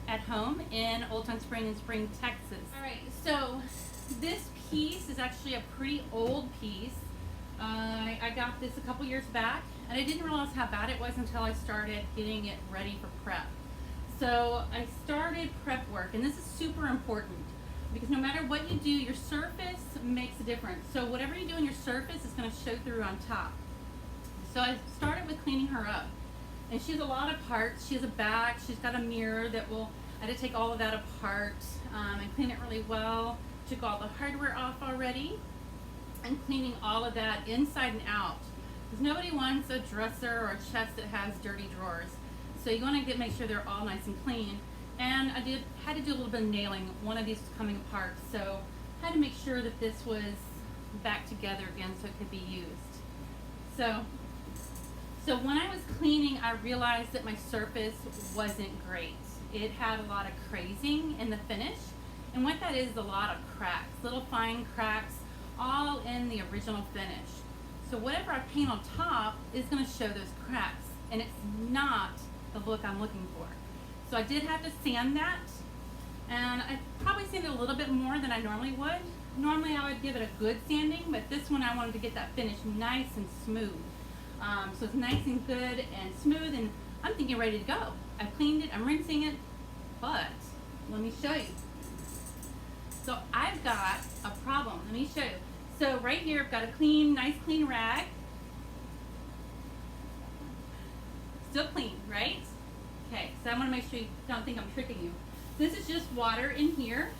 at home in Old Town Spring in Spring, Texas. All right, so this piece is actually a pretty old piece. I got this a couple years back, and I didn't realize how bad it was until I started getting it ready for prep. So I started prep work, and this is super important because no matter what you do, your surface makes a difference. So whatever you do on your surface is going to show through on top. So I started with cleaning her up. And she has a lot of parts. She has a back, she's got a mirror I had to take all of that apart and clean it really well. Took all the hardware off already and cleaning all of that inside and out. Because nobody wants a dresser or a chest that has dirty drawers. So you want to make sure they're all nice and clean. And I had to do a little bit of nailing. One of these was coming apart. So I had to make sure that this was back together again so it could be used. So when I was cleaning, I realized that my surface wasn't great. It had a lot of crazing in the finish. And what that is a lot of cracks, little fine cracks, all in the original finish. So whatever I paint on top is gonna show those cracks, and it's not the look I'm looking for. So I did have to sand that, and I probably sanded a little bit more than I normally would. Normally I would give it a good sanding, but this one I wanted to get that finish nice and smooth. So it's nice and good and smooth, and I'm thinking ready to go. I've cleaned it, I'm rinsing it, but let me show you. So I've got a problem. Let me show you. So right here I've got a nice clean rag. Still clean, right? Okay, so I want to make sure you don't think I'm tricking you. This is just water in here.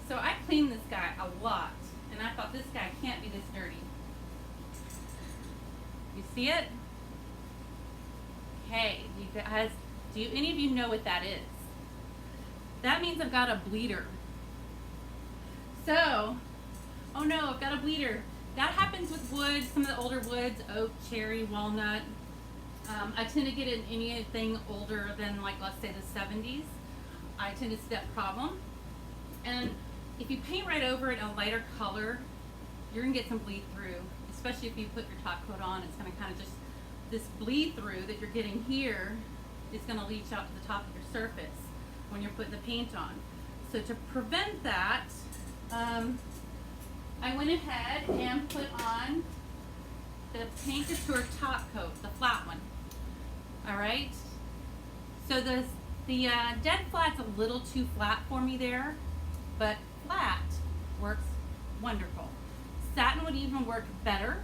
So I cleaned this guy a lot, and I thought this guy can't be this dirty. You see it? Okay, you guys, do any of you know what that is? That means I've got a bleeder. So, oh no, I've got a bleeder. That happens with wood, some of the older woods, oak, cherry, walnut. I tend to get in anything older than, like, let's say the 70s. I tend to see that problem. And if you paint right over it a lighter color, you're gonna get some bleed through, especially if you put your top coat on. It's gonna kind of just, this bleed through that you're getting here is gonna leach out to the top of your surface when you're putting the paint on. So to prevent that, I went ahead and put on the Paint Couture top coat, the flat one. All right. So the dead flat's a little too flat for me there, but flat works wonderful. Satin would even work better,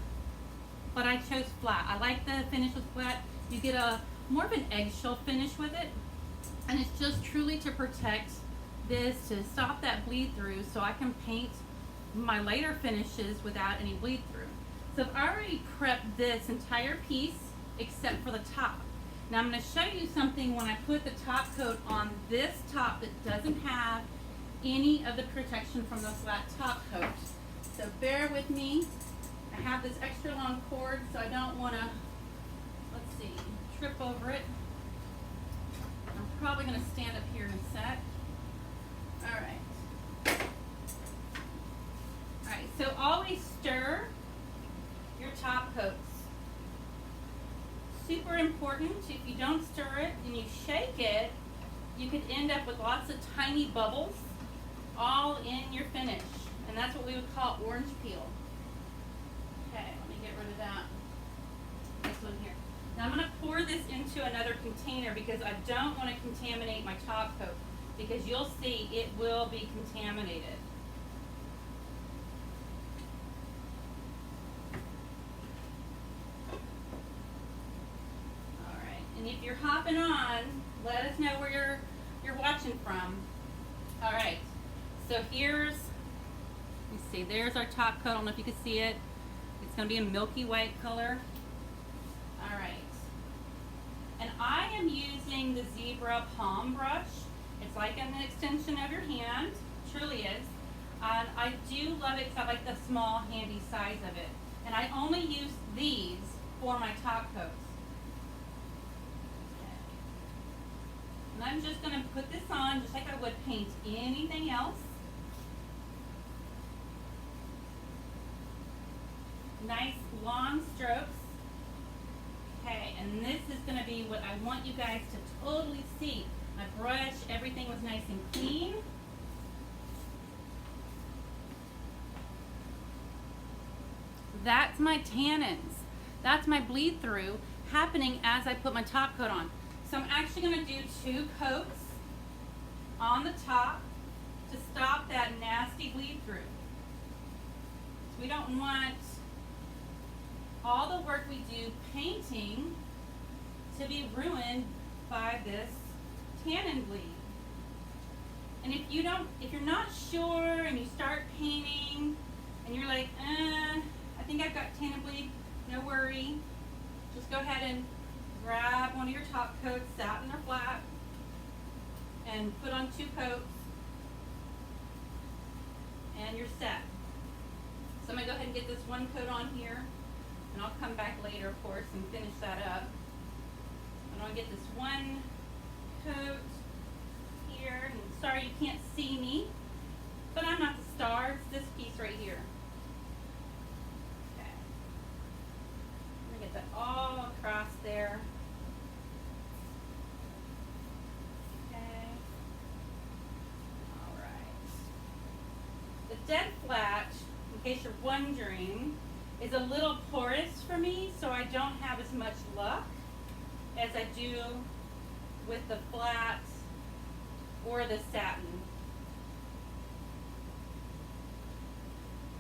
but I chose flat. I like the finish with flat. You get a more of an eggshell finish with it, and it's just truly to protect this, to stop that bleed through so I can paint my later finishes without any bleed through. So I've already prepped this entire piece except for the top. Now I'm going to show you something when I put the top coat on this top that doesn't have any of the protection from the flat top coat. So bear with me. I have this extra long cord, so I don't want to, let's see, trip over it. I'm probably going to stand up here in a sec. All right. All right, so always stir your top coats. Super important. If you don't stir it and you shake it, you could end up with lots of tiny bubbles all in your finish. And that's what we would call orange peel. Okay, let me get rid of that. This one here. Now I'm going to pour this into another container because I don't want to contaminate my top coat, because you'll see it will be contaminated. Alright, and if you're hopping on, let us know where you're watching from. Alright, so here's, let me see, there's our top coat. I don't know if you can see it. It's going to be a milky white color. Alright. And I am using the Zebra Palm Brush. It's like an extension of your hand. It truly is. And I do love it because I like the small, handy size of it. And I only use these for my top coats. Okay. And I'm just going to put this on just like I would paint anything else. Nice long strokes. Okay. and this is gonna be what I want you guys to totally see. My brush, everything was nice and clean. That's my tannins. That's my bleed through happening as I put my top coat on. So I'm actually gonna do 2 coats on the top to stop that nasty bleed through. So we don't want all the work we do painting to be ruined by this tannin bleed. And if you're not sure and you start painting and you're like, I think I've got tannin bleed, no worry. Just go ahead and grab one of your top coats, satin or flat, and put on 2 coats, and you're set. So I'm gonna go ahead and get this 1 coat on here, and I'll come back later, of course, and finish that up. I'm gonna get this 1 coat here, and sorry you can't see me, but I'm not the star, it's this piece right here. Okay. I'm gonna get that all across there. Okay. All right. The dead flat, in case you're wondering, is a little porous for me, so I don't have as much luck as I do with the flat or the satin.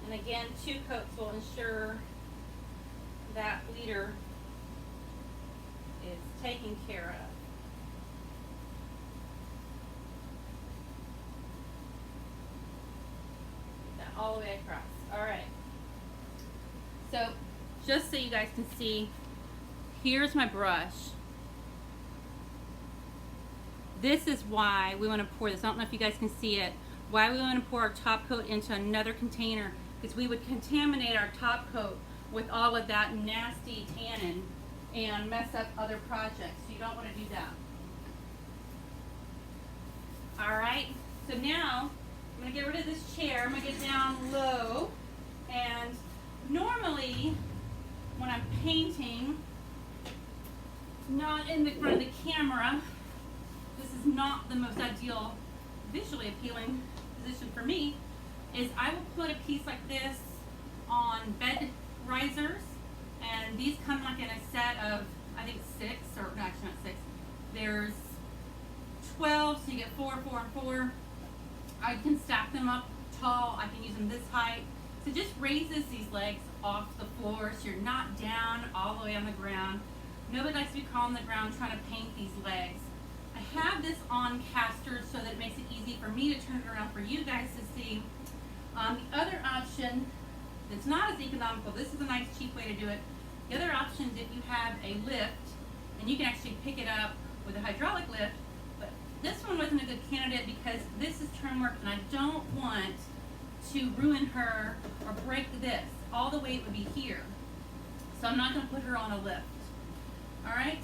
And again, 2 coats will ensure that bleeder is taken care of. Get that all the way across. All right. So, just so you guys can see, here's my brush. This is why we want to pour this. I don't know if you guys can see it. Why we want to pour our top coat into another container, because we would contaminate our top coat with all of that nasty tannin and mess up other projects. So you don't want to do that. All right, so now I'm going to get rid of this chair. I'm going to get down low, and normally when I'm painting, not in the front of the camera, this is not the most ideal, visually appealing position for me, is I will put a piece like this on bed risers, and these come like in a set of, I think 6, or no, actually not 6, there's 12, so you get 4, 4, and 4. I can stack them up tall, I can use them this height, so it just raises these legs off the floor so you're not down all the way on the ground. Nobody likes to be caught on the ground trying to paint these legs. I have this on casters so that it makes it easy for me to turn it around for you guys to see. The other option that's not as economical, this is a nice cheap way to do it. The other option is if you have a lift, and you can actually pick it up with a hydraulic lift, but this one wasn't a good candidate because this is trim work and I don't want to ruin her or break this. All the weight would be here. So I'm not going to put her on a lift. Alright,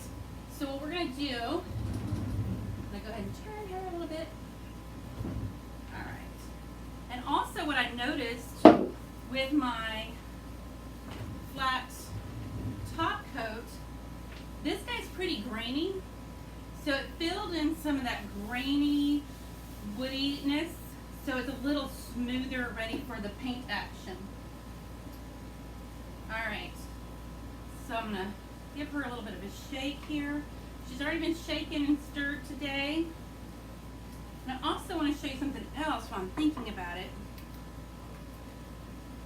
so what we're going to do, I'm going to go ahead and turn her a little bit. Alright, and also what I noticed with my flat top coat, this guy's pretty grainy, so it filled in some of that grainy woodiness, so it's a little smoother, ready for the paint action. Alright, so I'm going to give her a little bit of a shake here. She's already been shaken and stirred today. And I also want to show you something else while I'm thinking about it.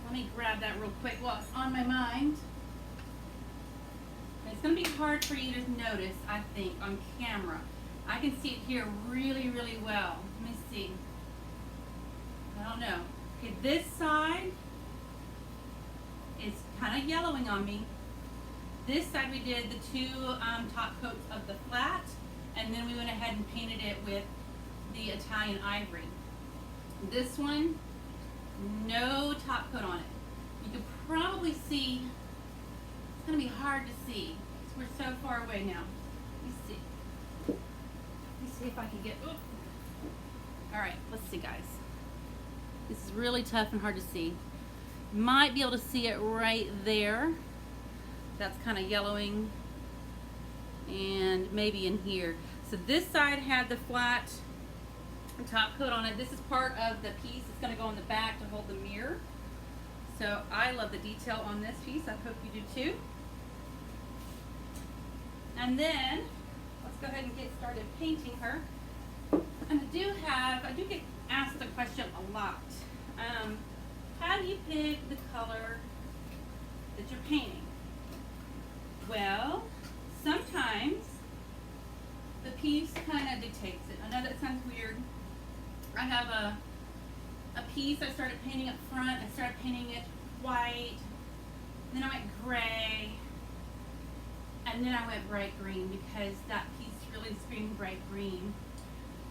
Let me grab that real quick while it's on my mind. And it's going to be hard for you to notice, I think, on camera. I can see it here really, really well. Let me see. I don't know. Okay, this side is kind of yellowing on me. This side we did the 2 top coats of the flat, and then we went ahead and painted it with the Italian ivory. This one, no top coat on it. You could probably see, it's going to be hard to see because we're so far away now. Let me see. Let me see if I can get, Alright, let's see guys. This is really tough and hard to see. Might be able to see it right there. That's kind of yellowing and maybe in here. So this side had the flat top coat on it. This is part of the piece. It's going to go in the back to hold the mirror. So I love the detail on this piece. I hope you do too. And then let's go ahead and get started painting her. And I do get asked the question a lot. How do you pick the color that you're painting? Well, sometimes the piece kind of dictates it. I know that sounds weird. I have a piece I started painting up front. I started painting it white, then I went gray, and then I went bright green because that piece really screamed bright green.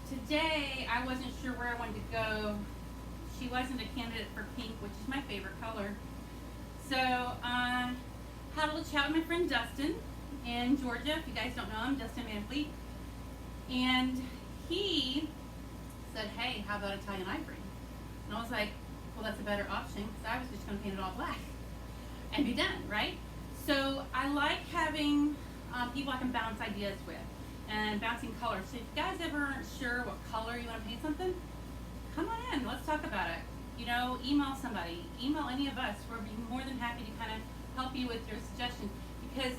Today, I wasn't sure where I wanted to go. She wasn't a candidate for pink, which is my favorite color. So I had a little chat with my friend Dustin in Georgia. If you guys don't know him, Dustin Manfleet. And he said, hey, how about Italian Ivory? And I was like, well, that's a better option because I was just going to paint it all black and be done, right? So I like having people I can bounce ideas with and bouncing colors. So if you guys ever aren't sure what color you want to paint something, come on in, let's talk about it. You know, email somebody, email any of us. We'll be more than happy to kind of help you with your suggestions. Because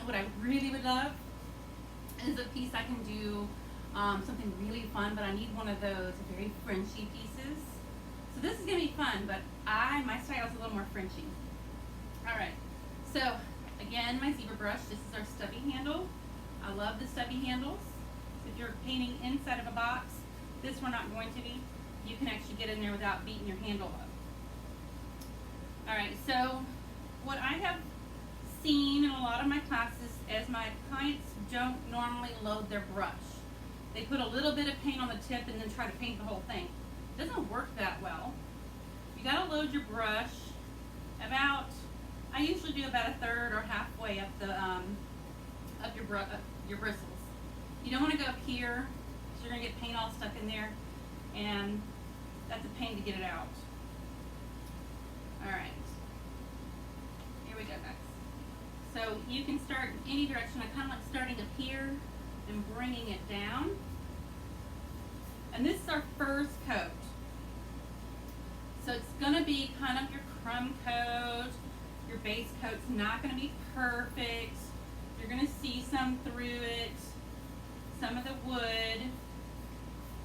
what I really would love is a piece I can do something really fun, but I need one of those very Frenchy pieces. So this is gonna be fun, but my style is a little more Frenchy. All right, so again, my zebra brush, this is our stubby handle. I love the stubby handles. So if you're painting inside of a box, this we're not going to be. You can actually get in there without beating your handle up. All right, so what I have seen in a lot of my classes is my clients don't normally load their brush. They put a little bit of paint on the tip and then try to paint the whole thing. It doesn't work that well. You gotta load your brush I usually do about a third or halfway up the up your bristles. You don't want to go up here because you're gonna get paint all stuck in there, and that's a pain to get it out. All right, here we go, guys. So you can start in any direction. I kind of like starting up here and bringing it down. And this is our first coat. So it's going to be kind of your crumb coat. Your base coat's not going to be perfect. You're going to see some through it, some of the wood.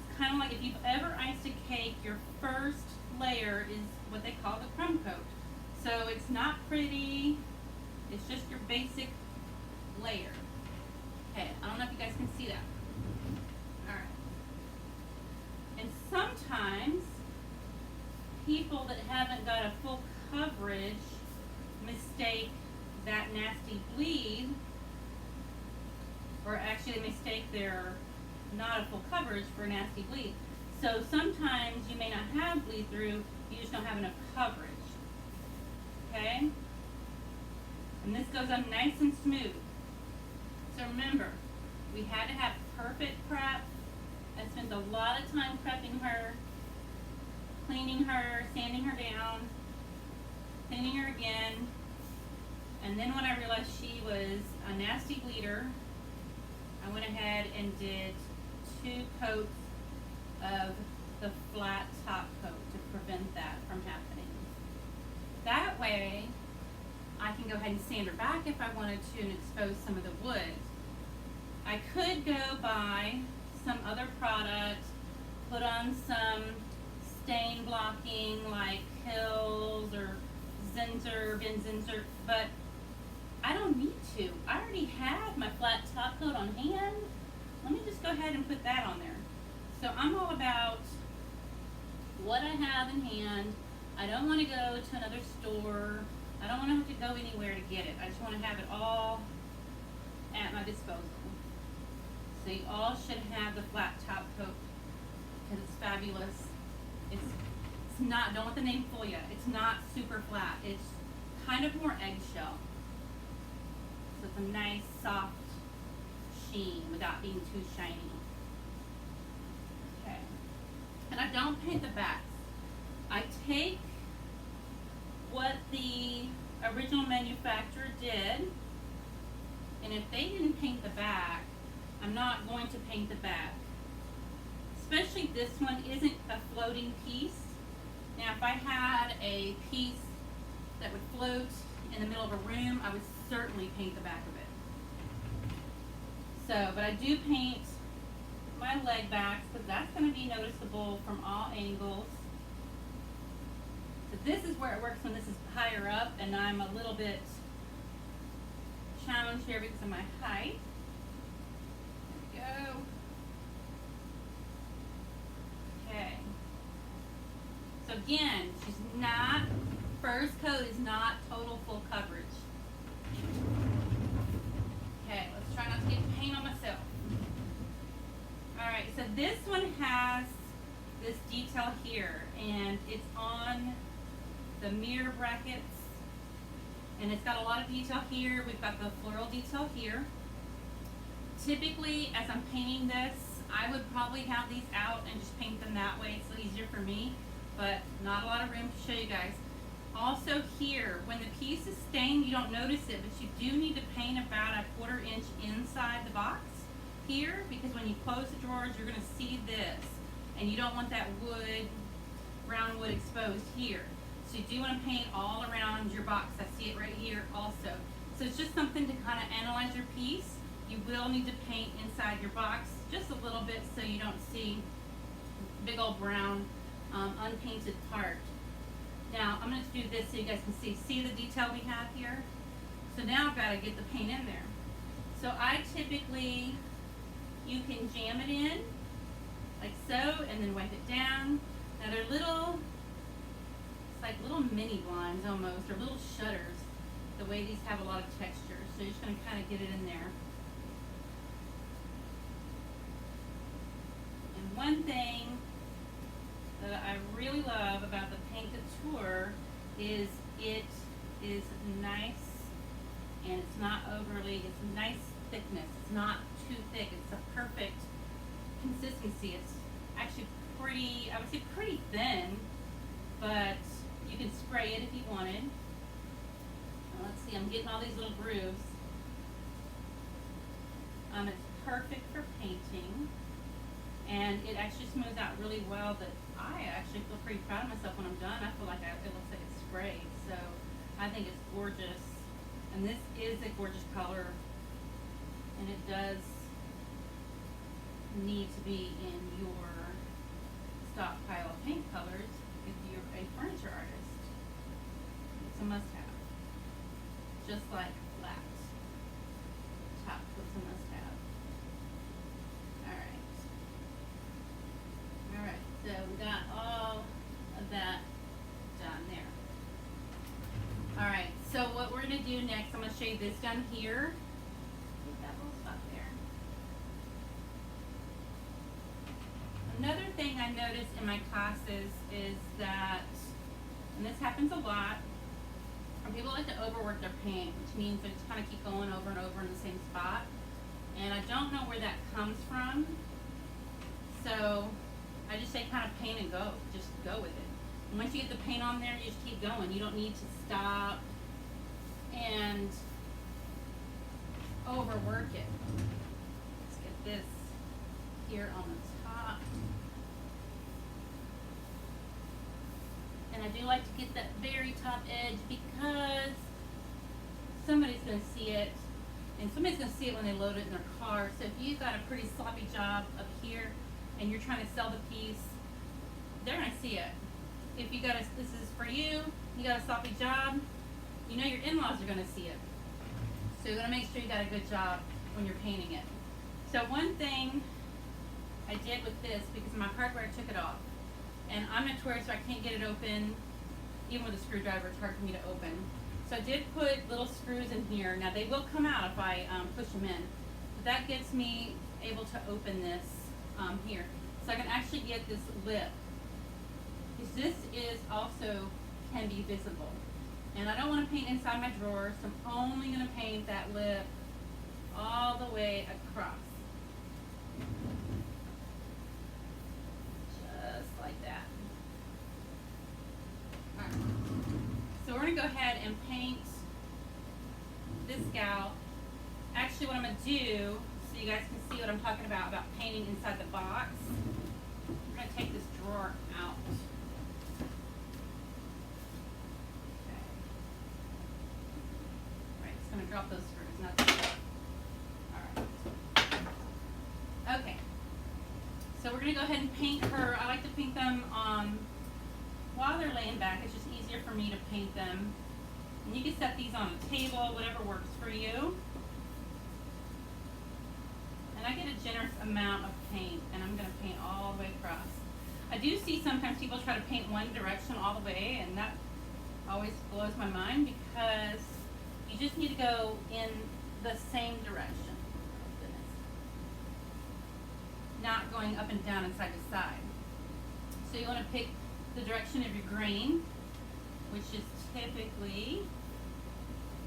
It's kind of like if you've ever iced a cake, your first layer is what they call the crumb coat. So it's not pretty. It's just your basic layer. Okay, I don't know if you guys can see that. All right. And sometimes people that haven't got a full coverage mistake that nasty bleed, or actually they mistake their not a full coverage for a nasty bleed. So sometimes you may not have bleed through, you just don't have enough coverage. Okay? And this goes on nice and smooth. So remember, we had to have perfect prep. I spent a lot of time prepping her, cleaning her, sanding her down, cleaning her again. And then when I realized she was a nasty bleeder, I went ahead and did 2 coats of the flat top coat to prevent that from happening. That way, I can go ahead and sand her back if I wanted to and expose some of the wood. I could go buy some other product, put on some stain blocking like Hills or Zinsser, Ben Zinsser, but I don't need to. I already have my flat top coat on hand. Let me just go ahead and put that on there. So I'm all about what I have in hand. I don't want to go to another store. I don't want to have to go anywhere to get it. I just want to have it all at my disposal. So you all should have the flat top coat because it's fabulous. It's not, don't let the name fool you. It's not super flat. It's kind of more eggshell. So it's a nice soft sheen without being too shiny. Okay. And I don't paint the backs. I take what the original manufacturer did And if they didn't paint the back, I'm not going to paint the back. Especially this one isn't a floating piece. Now if I had a piece that would float in the middle of a room, I would certainly paint the back of it. So, but I do paint my leg backs because that's going to be noticeable from all angles. So this is where it works when this is higher up and I'm a little bit challenged here because of my height. There we go. Okay. So again, she's not, first coat is not total full coverage. Okay, let's try not to get paint on myself. Alright, so this one has this detail here, and it's on the mirror brackets, and it's got a lot of detail here. We've got the floral detail here. Typically, as I'm painting this, I would probably have these out and just paint them that way. It's easier for me, but not a lot of room to show you guys. Also here, when the piece is stained, you don't notice it, but you do need to paint about a 1/4 inch inside the box here, because when you close the drawers, you're going to see this, and you don't want that wood, brown wood exposed here. So you do want to paint all around your box. I see it right here also. So it's just something to kind of analyze your piece. You will need to paint inside your box just a little bit so you don't see big old brown unpainted part. Now I'm going to do this so you guys can see the detail we have here. So now I've got to get the paint in there. So I typically, you can jam it in like so and then wipe it down. Now they're little, it's like little mini blinds almost, or little shutters, the way these have a lot of texture. So you're just going to kind of get it in there. And one thing that I really love about the Paint Couture is it is nice, and it's not overly, it's a nice thickness. It's not too thick. It's a perfect consistency. It's actually pretty, I would say pretty thin, but you can spray it if you wanted. Now let's see, I'm getting all these little grooves. It's perfect for painting, and it actually smooths out really well. That I actually feel pretty proud of myself when I'm done. I feel like it looks like it's sprayed, so I think it's gorgeous. And this is a gorgeous color, and it does need to be in your stockpile of paint colors if you're a furniture artist. It's a must-have, just like flat top coat's a must-have. Alright, so we got all of that done there. Alright, so what we're going to do next, I'm going to show you this down here. Get that little spot there. Another thing I notice in my classes is that, and this happens a lot, people like to overwork their paint, which means they just kind of keep going over and over in the same spot. And I don't know where that comes from. So I just say kind of paint and go. Just go with it. And once you get the paint on there, you just keep going. You don't need to stop and overwork it. Let's get this here on the top. And I do like to get that very top edge because somebody's going to see it, and somebody's going to see it when they load it in their car. So if you've got a pretty sloppy job up here and you're trying to sell the piece, they're going to see it. If you got this is for you, you got a sloppy job, you know your in-laws are going to see it. So you're going to make sure you got a good job when you're painting it. So one thing I did with this, because my hardware took it off, and I'm notorious so I can't get it open, even with a screwdriver, it's hard for me to open. So I did put little screws in here. Now they will come out if I push them in, but that gets me able to open this here. So I can actually get this lip, because this is also can be visible. And I don't want to paint inside my drawer, so I'm only going to paint that lip all the way across. Just like that. Alright. So we're going to go ahead and paint this gal. Actually, actually what I'm going to do, so you guys can see what I'm talking about painting inside the box. I'm going to take this drawer out. Okay. Right, it's going to drop those screws, not the screw. Alright. Okay. So we're going to go ahead and paint her. I like to paint them while they're laying back. It's just easier for me to paint them. And you can set these on a table, whatever works for you. And I get a generous amount of paint, and I'm going to paint all the way across. I do see sometimes people try to paint one direction all the way, and that always blows my mind because you just need to go in the same direction. Oh, goodness. Not going up and down and side to side. So you want to pick the direction of your grain, which is typically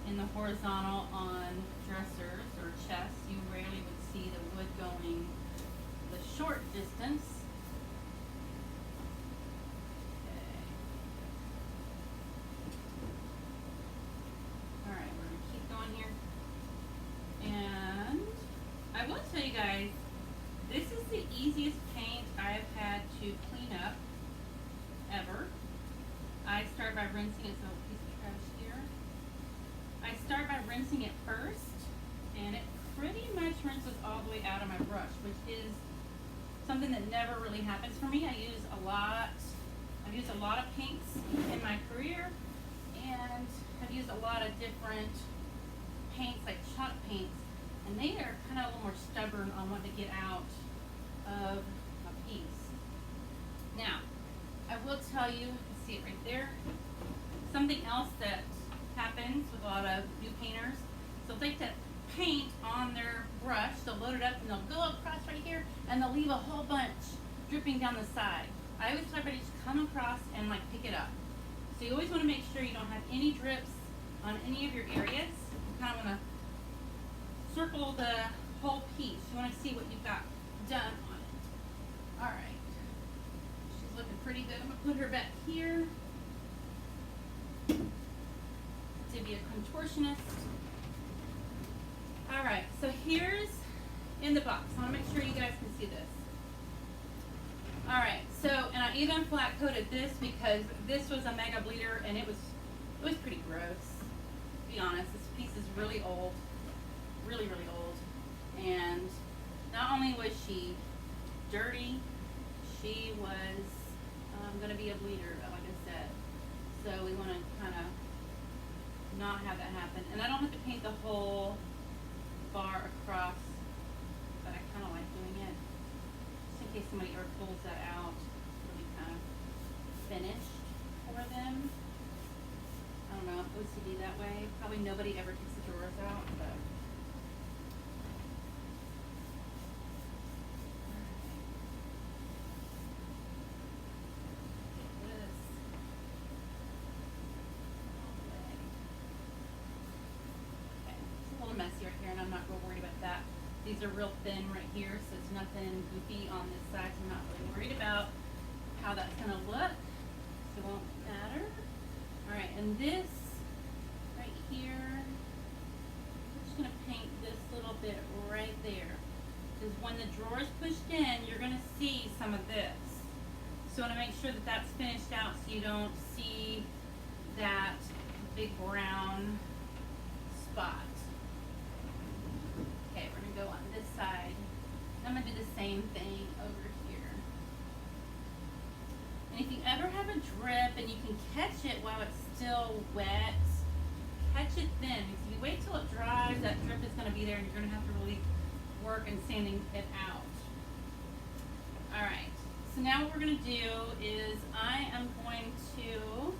in the horizontal on dressers or chests. You rarely would see the wood going the short distance. Okay. Alright, we're going to keep going here. And I will tell you guys, this is the easiest paint I've had to clean up ever. I start by rinsing it, so a piece of trash here. I start by rinsing it first, and it pretty much rinses all the way out of my brush, which is something that never really happens for me. I've used a lot of paints in my career, and I've used a lot of different paints, like chalk paints, and they are kind of a little more stubborn on what to get out of a piece. Now, I will tell you, see it right there. Something else that happens with a lot of new painters, so they take that paint on their brush, they'll load it up and they'll go across right here and they'll leave a whole bunch dripping down the side. I always tell everybody to just come across and like pick it up. So you always want to make sure you don't have any drips on any of your areas. You kind of want to circle the whole piece. You want to see what you've got done on it. Alright. She's looking pretty good. I'm going to put her back here to be a contortionist. Alright, so here's in the box. I want to make sure you guys can see this. Alright, so, and I even flat coated this because this was a mega bleeder and it was pretty gross, to be honest. This piece is really old, really, really old. And not only was she dirty, she was going to be a bleeder, like I said. So we want to kind of not have that happen. And I don't have to paint the whole bar across, but I kind of like doing it. Just in case somebody ever pulls that out, it'll be kind of finished for them. I don't know, OCD that way. Probably nobody ever takes the drawers out, but. Messy right here, and I'm not real worried about that. These are real thin right here, so it's nothing goofy on this side, so I'm not really worried about how that's going to look, so it won't matter. Alright, and this right here, I'm just going to paint this little bit right there, because when the drawer is pushed in, you're going to see some of this. So I want to make sure that that's finished out so you don't see that big brown spot. Okay, we're going to go on this side. I'm going to do the same thing over here. And if you ever have a drip and you can catch it while it's still wet, catch it then. Because if you wait till it dries, that drip is going to be there and you're going to have to really work in sanding it out. Alright, so now what we're going to do is I am going to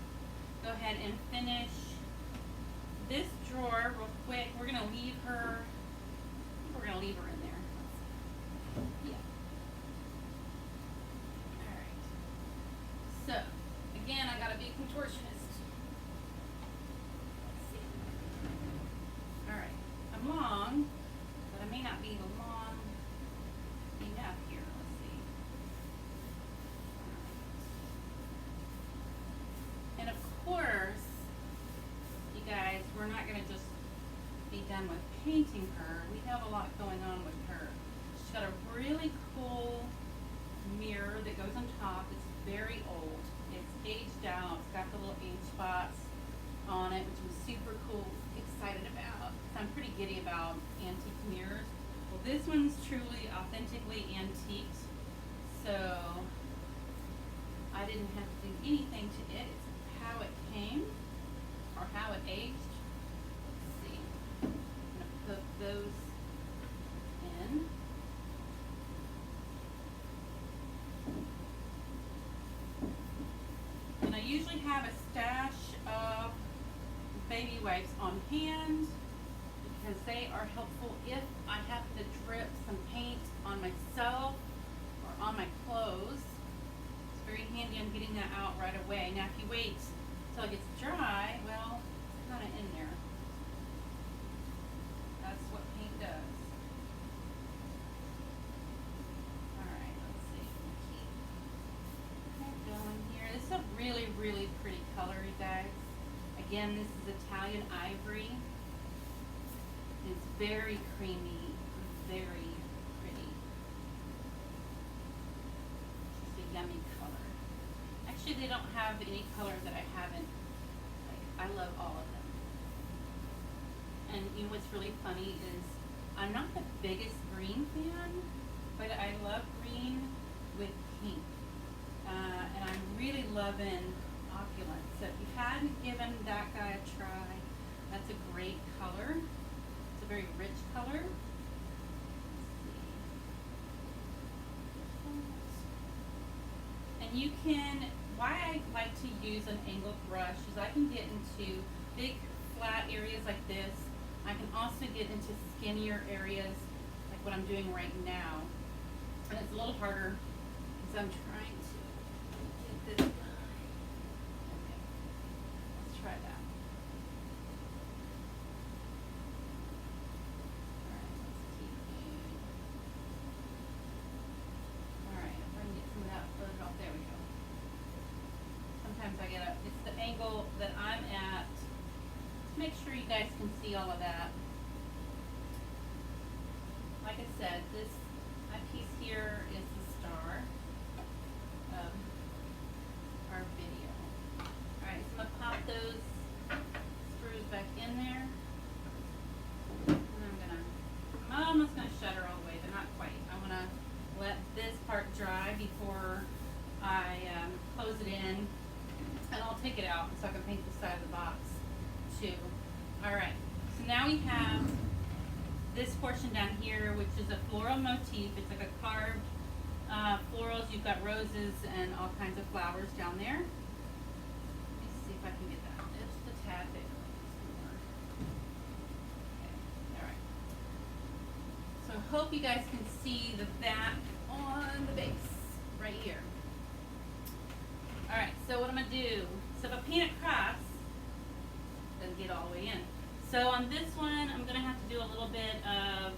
go ahead and finish this drawer real quick. We're going to leave her in there. Yeah. Alright. So, again, I gotta be a contortionist. Let's see. Alright. I'm long, but I may not be long enough here. Let's see. Alright. And of course, you guys, we're not gonna just be done with painting her. We have that goes on top. It's very old. It's aged out. It's got the little age spots on it, which I'm super cool, excited about. I'm pretty giddy about antique mirrors. Well, this one's truly, authentically antiqued, so I didn't have to do anything to it. It's how it came, or how it aged. Let's see. I'm gonna put those in. And I usually have a stash of baby wipes on hand because they are helpful if I happen to drip some paint on myself or on my clothes. It's very handy on getting that out right away. Now if you wait till it gets dry, well, it's kind of in there. That's what paint does. Alright, let's see. Keep going here. This is a really, really pretty color, you guys. Again, this is Italian ivory. It's very creamy, very pretty. Just a yummy color. Actually, they don't have any color that I haven't. Like, I love all of them. And you know what's really funny is I'm not the biggest green fan, but I love green with pink. And I'm really loving Opulent. So if you hadn't given that guy a try, that's a great color. It's a very rich color. And you can, why I like to use an angled brush is I can get into big flat areas like this. I can also get into skinnier areas like what I'm doing right now. And it's a little harder because I'm trying to get this guy. Okay, let's try that. Alright, let's keep going. Alright, if I can get some of that further off. There we go. Sometimes I get it's the angle that I'm at. Make sure you guys can see all of that. Like I said, my piece here is the star of our video. Alright, so I'm going to pop those screws back in there. And I'm almost going to shut her all the way, but not quite. I want to let this part dry before I close it in. And I'll take it out so I can paint the side of the box too. Alright, so now we have this portion down here, which is a floral motif. It's like a carved florals. You've got roses and all kinds of flowers down there. Let me see if I can get that just a tad bit. Okay, alright. So I hope you guys can see that on the base right here. Alright, so what I'm going to do, so if I paint across, doesn't get all the way in. So on this one, I'm going to have to do a little bit of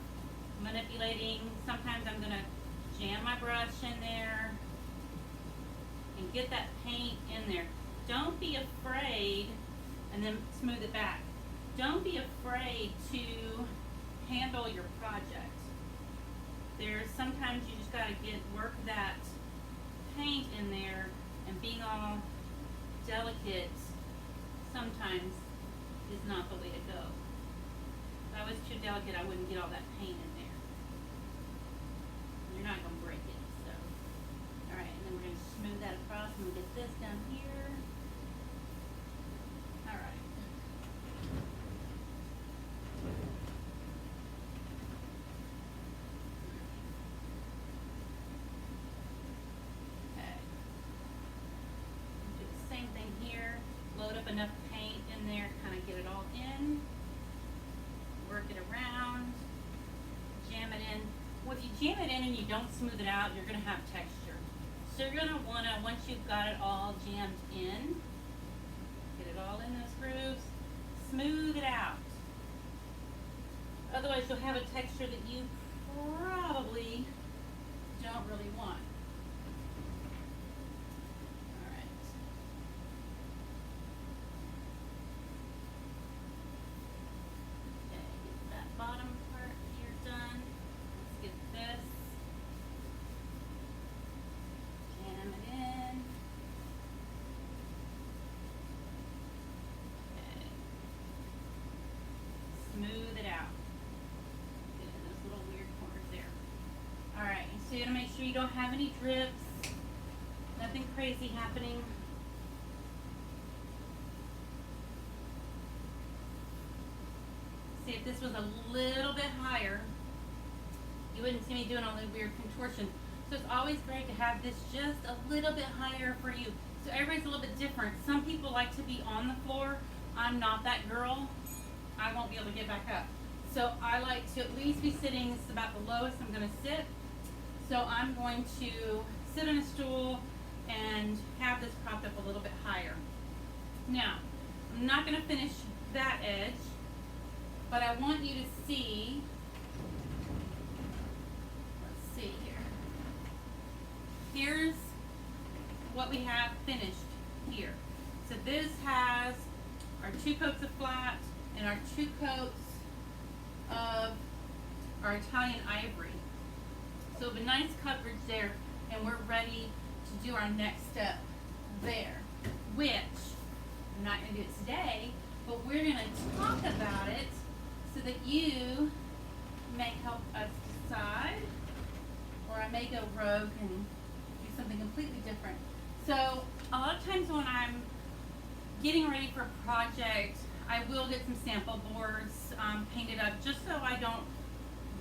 manipulating. Sometimes I'm going to jam my brush in there and get that paint in there. Don't be afraid, and then smooth it back. Don't be afraid to handle your project. There's sometimes you just got to work that paint in there, and being all delicate sometimes is not the way to go. If I was too delicate, I wouldn't get all that paint in there. You're not going to break it. So, alright, and then we're going to smooth that across, and we'll get this down here. Alright. Okay. Do the same thing here. Load up enough paint in there, kind of get it all in. Work it around. Jam it in. Well, if you jam it in and you don't smooth it out, you're going to have texture. So you're going to want to, once you've got it all jammed in, get it all in those grooves, smooth it out. Otherwise, you'll have a texture that you probably don't really want. Bottom part here done. Let's get this So you gotta make sure you don't have any drips, nothing crazy happening. See, if this was a little bit higher, you wouldn't see me doing all the weird contortion. So it's always great to have this just a little bit higher for you. So everybody's a little bit different. Some people like to be on the floor. I'm not that girl. I won't be able to get back up. So I like to at least be sitting. This is about the lowest I'm going to sit. So I'm going to sit on a stool and have this propped up a little bit higher. Now, I'm not going to finish that edge, but I want you to see, let's see here. Here's what we have finished here. So this has our 2 coats of flat and our 2 coats of our Italian ivory. So a nice coverage there, and we're ready to do our next step there, which I'm not going to do it today, but we're going to talk about it so that you may help us decide, or I may go rogue and do something completely different. So a lot of times when I'm getting ready for a project, I will get some sample boards painted up just so I don't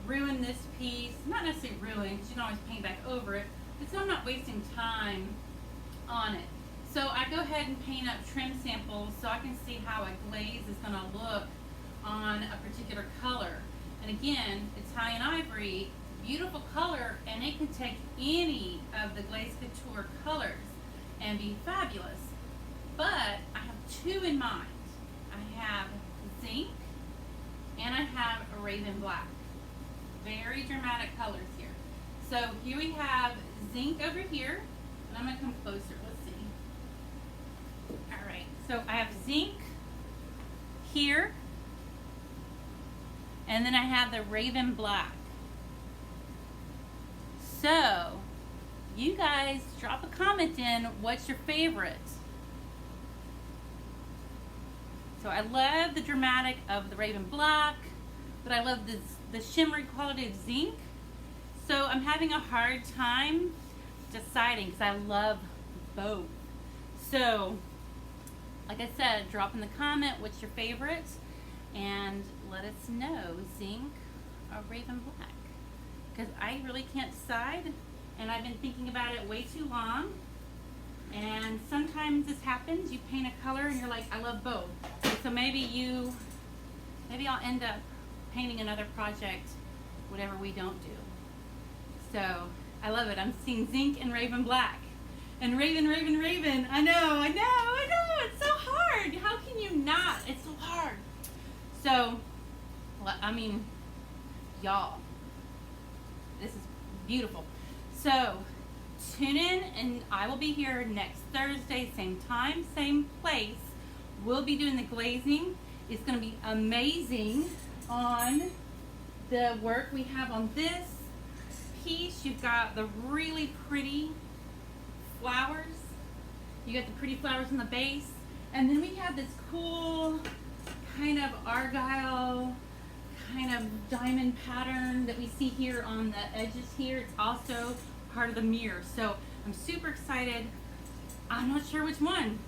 ruin this piece. Not necessarily ruin, because you can always paint back over it, but so I'm not wasting time on it. So I go ahead and paint up trim samples so I can see how a glaze is going to look on a particular color. And again, Italian ivory, beautiful color, and it can take any of the Glaze Couture colors and be fabulous. But I have 2 in mind. I have zinc and I have a raven black. Very dramatic colors here. So here we have zinc over here, and I'm going to come closer. Let's see. All right, so I have zinc here, and then I have the raven black. So you guys drop a comment in, what's your favorite? So I love the dramatic of the raven black, but I love the shimmery quality of zinc. So I'm having a hard time deciding because I love both. So, like I said, drop in the comment what's your favorite and let us know, zinc or raven black. Because I really can't decide, and I've been thinking about it way too long. And sometimes this happens, you paint a color and you're like, I love both. So maybe I'll end up painting another project, whatever we don't do. So I love it. I'm seeing zinc and raven black. And raven, raven, raven. I know. It's so hard. How can you not? It's so hard. So, I mean, y'all, this is beautiful. So tune in, and I will be here next Thursday, same time, same place. We'll be doing the glazing. It's going to be amazing on the work we have on this piece. You've got the really pretty flowers. You got the pretty flowers on the base. And then we have this cool kind of argyle, kind of diamond pattern that we see here on the edges here. It's also part of the mirror. So I'm super excited. I'm not sure which one.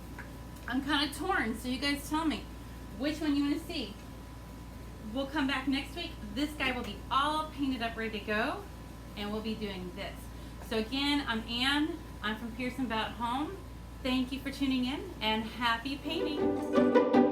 I'm kind of torn, so you guys tell me which one you want to see. We'll come back next week. This guy will be all painted up, ready to go, and we'll be doing this. So again, I'm Ann. I'm from Pearson About Home. Thank you for tuning in, and happy painting.